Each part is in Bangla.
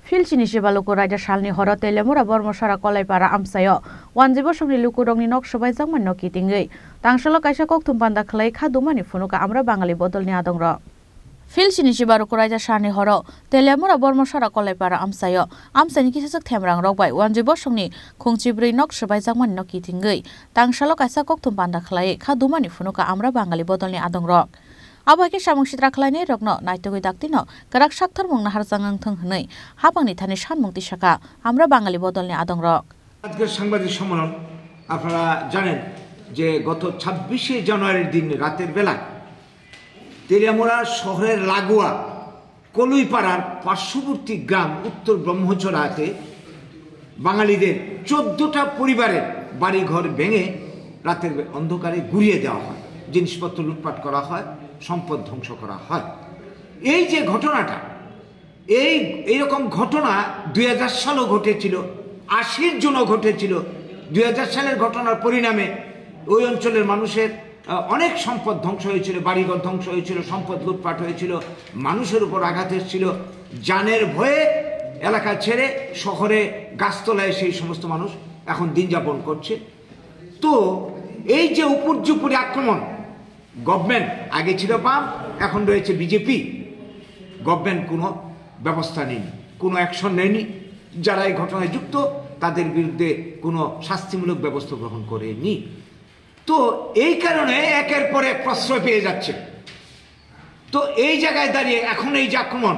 Filchini Shibaluku Raja Shalni Horo Telemura Bormosara Kolaipara Amsayo, Wanzibo Shongni Lukurongni Nok Shobaizang Manoki Tingi, Tangshalo Kaisha Koktumpanda Clay Kadumani Funuka Amra Bangali Bodolni Adongra. Filchini Shibaluku Raja Shalni Horo, Telemura Bormosara Kolaipara Amsayo, Amsani Kisak Temrang Robai, Wanzibo Shongni, Kungchibri Nok Shobaizang Manoki Tingi, Tangshalo Kaisa Koktumpanda Clay Kadumani Funuka Amra Bangali Bodolni Adongra. Abaki samung sitra khlaini rokno naitogoi daktino karak sakthar mungna harjangang thang hnei habangni thani sanmung tisaka আমরা বাঙালি বদলনি আদংরক আজকের সাংবাদিক সম্মেলন আপনারা জানেন যে গত 26শে জানুয়ারির দিন রাতের বেলা তেলিয়ামুড়া শহরের লাগোয়া কলুইপাড়ার পার্শ্ববর্তী গ্রাম উত্তর ব্রহ্মচড়াতে বাঙালিদের 14টা পরিবারের বাড়িঘর ভেঙে রাতের অন্ধকারে গুড়িয়ে দেওয়া হয় জিনিসপত্র লুটপাট করা হয় সম্পদ ধ্বংস করা হয় এই যে ঘটনাটা এই রকম ঘটনা 2000 সালেও ঘটেছিল 80 এর জন্য ঘটেছিল 2000 সালের ঘটনার পরিণামে ওই অঞ্চলের মানুষের অনেক সম্পদ ধ্বংস হয়েছিল বাড়িঘর ধ্বংস হয়েছিল সম্পদ লুটপাট হয়েছিল মানুষের উপর আঘাত এসেছিল জানের ভয়ে এলাকা ছেড়ে শহরে গাছতলায় সেই সমস্ত মানুষ এখন দিন যাপন করছে তো এই যে উপর্যুপরি আক্রমণ গভর্নমেন্ট আগে ছিল বাম এখন রয়েছে বিজেপি গভর্নমেন্ট কোনো ব্যবস্থা নেয়নি কোনো অ্যাকশন নেয়নি যারা এই ঘটনায় যুক্ত তাদের বিরুদ্ধে কোনো শাস্তিমূলক ব্যবস্থা গ্রহণ করেনি তো এই কারণে একের পর এক প্রশ্রয় পেয়ে যাচ্ছে তো এই জায়গায় দাঁড়িয়ে এখন এই যে আক্রমণ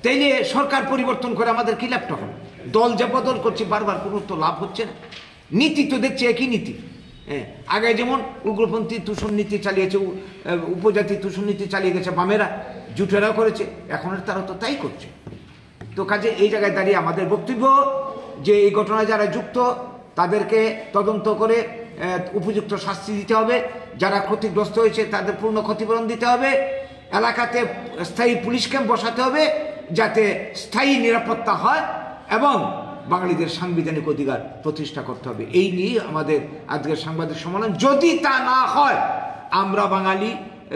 তাইলে সরকার পরিবর্তন করে আমাদের কি লাভটা হবে দল যে বদল করছে বারবার কোনো তো লাভ হচ্ছে না নীতি তো দেখছে একই নীতি আগে যেমন উগ্রপন্থী তুষণ নীতি চালিয়েছে উপজাতি তুষণ নীতি চালিয়ে গেছে বামেরা জুটেরা করেছে এখন তারা তো তাই করছে তো কাজে এই জায়গায় দাঁড়িয়ে আমাদের বক্তব্য যে এই ঘটনায় যারা যুক্ত তাদেরকে তদন্ত করে উপযুক্ত শাস্তি দিতে হবে যারা ক্ষতিগ্রস্ত হয়েছে তাদের পূর্ণ ক্ষতিপূরণ দিতে হবে এলাকাতে স্থায়ী পুলিশ ক্যাম্প বসাতে হবে যাতে স্থায়ী নিরাপত্তা হয় এবং বাঙালিদের সাংবিধানিক অধিকার প্রতিষ্ঠা করতে হবে এই নিয়ে আমাদের আজকের সাংবাদিক সম্মেলন যদি তা না হয় আমরা বাঙালি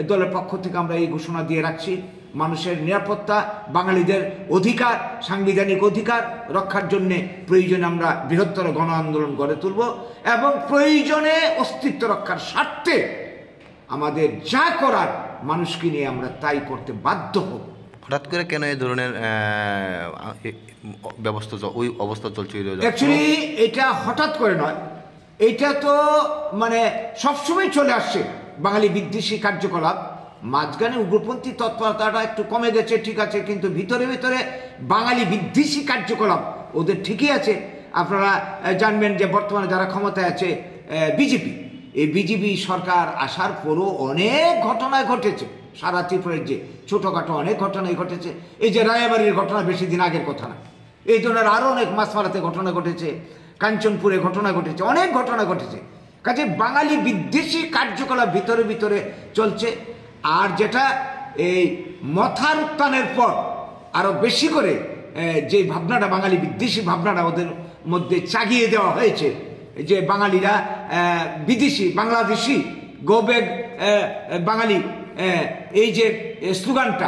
দলের পক্ষ থেকে আমরা এই ঘোষণা দিয়ে রাখছি মানুষের নিরাপত্তা বাঙালিদের অধিকার সাংবিধানিক অধিকার রক্ষার জন্য প্রয়োজনে আমরা বৃহত্তর গণ আন্দোলন গড়ে তুলব এবং প্রয়োজনে অস্তিত্ব রক্ষার স্বার্থে আমাদের যা করার মানুষকে নিয়ে আমরা তাই করতে বাধ্য হব হঠাৎ করে কেন এই ধরনের ব্যবস্থা ওই অবস্থা চলছে অ্যাকচুয়ালি এটা হঠাৎ করে নয় এটা তো মানে সবসময় চলে আসছে বাঙালি বিদ্বেষী কার্যকলাপ মাঝখানে উগ্রপন্থী তৎপরতাটা একটু কমে গেছে ঠিক আছে কিন্তু ভিতরে ভিতরে বাঙালি বিদ্বেষী কার্যকলাপ ওদের ঠিকই আছে আপনারা জানবেন যে বর্তমানে যারা ক্ষমতায় আছে বিজেপি এই বিজেপি সরকার আসার পরও অনেক ঘটনায় ঘটেছে সারা ত্রিপুরার যে ছোটখাটো অনেক ঘটনাই ঘটেছে এই যে রায়াবাড়ির ঘটনা বেশি দিন আগের কথা না এই ধরনের আরও অনেক মাছমারাতে ঘটনা ঘটেছে কাঞ্চনপুরে ঘটনা ঘটেছে অনেক ঘটনা ঘটেছে কাজে বাঙালি বিদ্বেষী কার্যকলাপ ভিতরে ভিতরে চলছে আর যেটা এই মথার উত্থানের পর আরো বেশি করে যে ভাবনাটা বাঙালি বিদ্বেষী ভাবনাটা ওদের মধ্যে চাগিয়ে দেওয়া হয়েছে যে বাঙালিরা বিদেশি বাংলাদেশি গো ব্যাক বাঙালি এই যে স্লোগানটা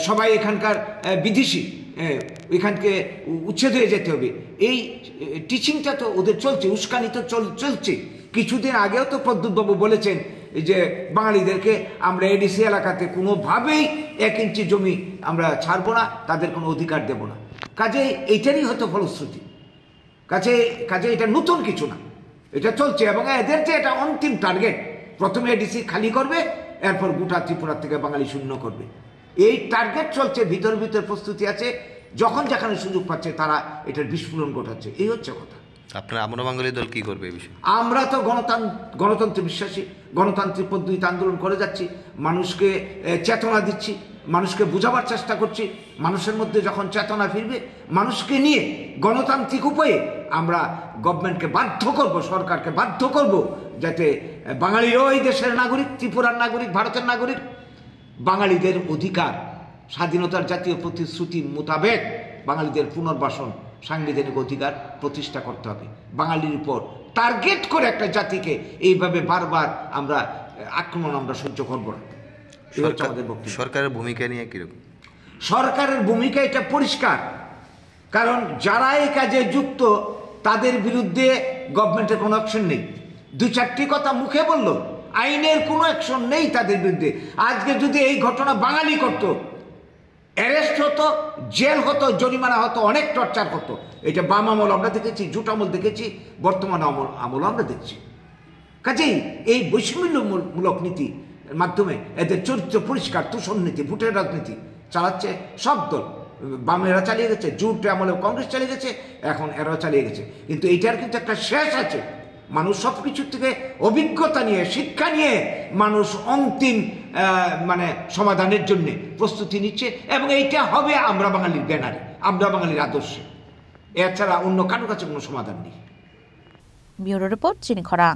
সবাই এখানকার বিদেশি এখানকে উচ্ছেদ হয়ে যেতে হবে এই টিচিংটা তো ওদের চলছে উস্কানি তো চলছে কিছুদিন আগেও তো প্রদ্যুৎবাবু বলেছেন যে বাঙালিদেরকে আমরা এডিসি এলাকাতে কোনোভাবেই 1 ইঞ্চি জমি আমরা ছাড়বো না তাদের কোনো অধিকার দেব না কাজে এইটারই হয়তো ফলশ্রুতি কাজে এটা নতুন কিছু না এটা চলছে এবং এদের যে এটা অন্তিম টার্গেট প্রথমে এডিসি খালি করবে এরপর গোটা ত্রিপুরা থেকে বাঙালি শূন্য করবে এই টার্গেট চলছে ভিতর প্রস্তুতি আছে যখন যেখানে সুযোগ পাচ্ছে তারা এটার বিস্ফোরণ ঘটাচ্ছে এই হচ্ছে কথা আপনারা আমরা বাঙালি দল কি করবে এই বিষয়ে আমরা তো গণতন্ত্রে বিশ্বাসী গণতান্ত্রিক পদ্ধতিতে আন্দোলন করে যাচ্ছি মানুষকে চেতনা দিচ্ছি মানুষকে বোঝাবার চেষ্টা করছি মানুষের মধ্যে যখন চেতনা ফিরবে মানুষকে নিয়ে গণতান্ত্রিক উপায়ে আমরা গভর্নমেন্টকে বাধ্য করব সরকারকে বাধ্য করব যাতে বাঙালিরাও এই দেশের নাগরিক ত্রিপুরার নাগরিক ভারতের নাগরিক বাঙালিদের অধিকার স্বাধীনতার জাতীয় প্রতিশ্রুতি মোতাবেক বাঙালিদের পুনর্বাসন সাংবিধানিক অধিকার প্রতিষ্ঠা করতে হবে বাঙালির উপর টার্গেট করে একটা জাতিকে এইভাবে বারবার আমরা আক্রমণ আমরা সহ্য করব না সরকারের ভূমিকা নিয়ে কিরকম সরকারের ভূমিকা এটা পরিষ্কার কারণ যারা এই কাজে যুক্ত তাদের বিরুদ্ধে গভর্নমেন্টের কোনো অ্যাকশন নেই। 2-4টি কথা মুখে বলল, আইনের কোনো অ্যাকশন নেই তাদের বিরুদ্ধে। আজকে যদি এই ঘটনা বাঙালি করত, অ্যারেস্ট হতো, জেল হতো, জরিমানা হতো, অনেক টর্চার হতো। এটা বাম আমল আমরা দেখেছি, জুট আমল দেখেছি, বর্তমান আমল আমরা দেখছি। কাজেই এই বৈষম্যমূলক নীতির মাধ্যমে এদের চরিত্র পরিষ্কার, তুষণ নীতি, ভোটের রাজনীতি চালাচ্ছে সব দল। বামেরা চালিয়ে গেছে, জুট আমলে কংগ্রেস চালিয়ে গেছে, এখন এরাও চালিয়ে গেছে। কিন্তু এইটার কিন্তু একটা শেষ আছে। মানুষ সব কিছুর থেকে অভিজ্ঞতা নিয়ে, শিক্ষা নিয়ে মানুষ অন্তিম সমাধানের জন্য প্রস্তুতি নিচ্ছে, এবং এইটা হবে আমরা বাঙালির ব্যানারে, আমরা বাঙালির আদর্শে। এছাড়া অন্য কারোর কাছে কোনো সমাধান নেই। ব্যুরো রিপোর্ট, চিনি খরাং।